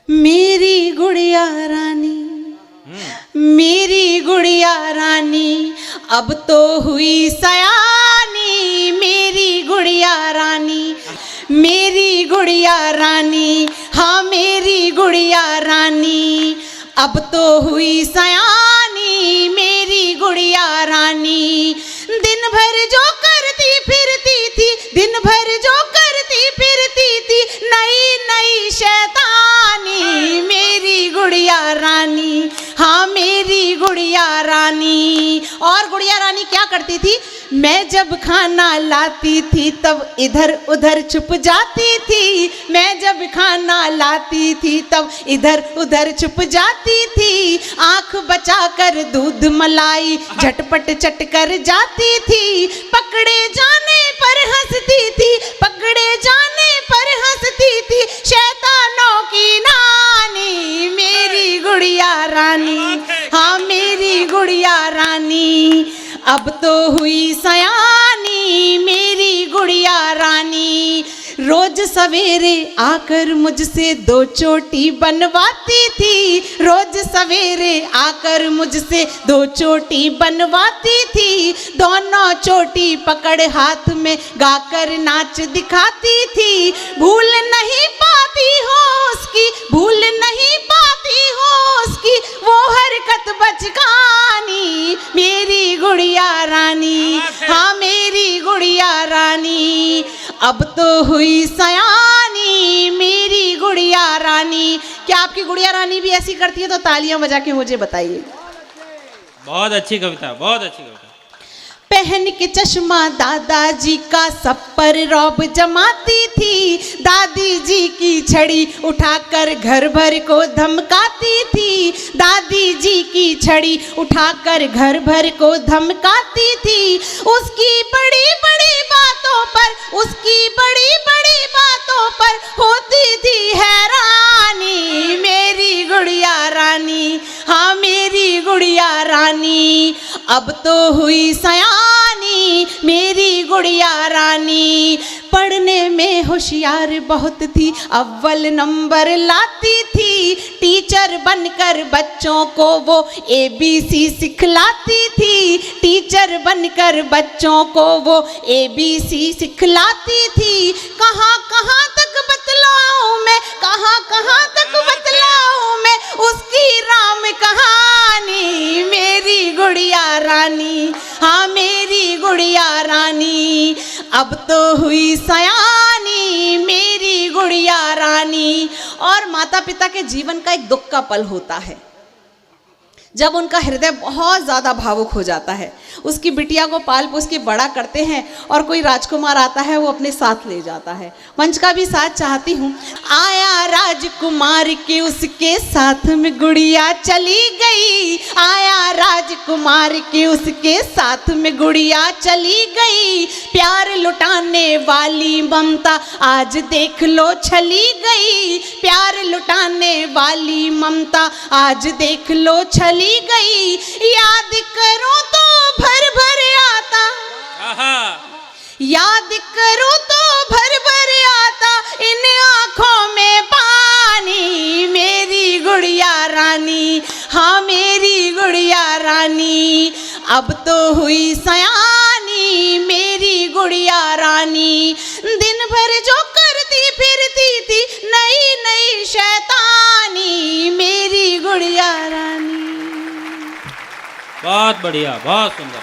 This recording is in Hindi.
मेरी गुड़िया रानी, मेरी गुड़िया रानी अब तो हुई सयानी। मेरी गुड़िया रानी, मेरी गुड़िया रानी, हाँ मेरी गुड़िया रानी अब तो हुई सयानी। मेरी गुड़िया रानी दिन भर जो करती फिरती थी, दिन भर जो करती फिरती थी नई नई शैतानी। मेरी गुड़िया रानी, हाँ मेरी गुड़िया रानी। और गुड़िया रानी क्या करती थी? मैं जब खाना लाती थी तब इधर उधर छुप जाती थी। मैं जब खाना लाती थी तब इधर उधर छुप जाती थी। आंख बचाकर दूध मलाई झटपट चट कर जाती थी। पकड़े जाने पर हंसती थी, पकड़े जाने पर हंसती थी शैतानों की नानी। मेरी गुड़िया रानी, हाँ मेरी गुड़िया रानी अब तो हुई सयानी। मेरी गुड़िया रानी रोज सवेरे आकर मुझसे दो चोटी बनवाती थी। रोज सवेरे आकर मुझसे दो चोटी बनवाती थी। दोनों चोटी पकड़ हाथ में गाकर नाच दिखाती थी। भूल नहीं पाती हो उसकी, भूल नहीं पाती हो उसकी वो हरकत बचकानी। मेरी गुड़िया रानी, हाँ मेरी गुड़िया रानी अब तो हुई सयानी। मेरी गुड़िया रानी। क्या आपकी गुड़िया रानी भी ऐसी करती है? तो तालियां बजा के मुझे बताइए। बहुत अच्छी कविता, बहुत अच्छी कविता। पहन के चश्मा दादाजी का सब पर रौब जमाती थी। दादी जी की छड़ी उठाकर घर भर को धमकाती थी। दादी जी की छड़ी उठाकर घर भर को धमकाती थी। उसकी बड़ी बड़ी बातों पर, उसकी बड़ी बड़ी बातों पर होती थी हैरानी। मेरी गुड़िया रानी, हाँ मेरी गुड़िया रानी अब तो हुई सयानी। मेरी गुड़िया रानी पढ़ने में होशियार बहुत थी, अव्वल नंबर लाती थी। टीचर बनकर बच्चों को वो ABC सिखलाती थी। टीचर बनकर बच्चों को वो ABC सिखलाती थी। कहाँ कहाँ तक बतलाऊं मैं, कहाँ कहाँ तक बतलाऊं मैं उसकी राम कहानी। मेरी गुड़िया रानी, हाँ मेरी गुड़िया रानी अब तो हुई सयानी। मेरी गुड़िया रानी। और माता पिता के जीवन का एक दुख का पल होता है जब उनका हृदय बहुत ज़्यादा भावुक हो जाता है। उसकी बिटिया को पाल पोस के बड़ा करते हैं और कोई राजकुमार आता है वो अपने साथ ले जाता है। मंच का भी साथ चाहती हूँ। आया राजकुमार के उसके साथ में गुड़िया चली गई। आया राजकुमार के उसके साथ में गुड़िया चली गई। प्यार लुटाने वाली ममता आज देख लो छली गई। प्यार लुटाने वाली ममता आज देख लो छली गई। याद करो तो भर भर आता, याद करो तो भर भर आता इन आंखों में पानी। मेरी गुड़िया रानी, हाँ मेरी गुड़िया रानी अब तो हुई सयानी। मेरी गुड़िया रानी दिन भर जो करती फिरती थी नई नई शैतानी। मेरी गुड़िया रानी। बहुत बढ़िया, बहुत सुंदर।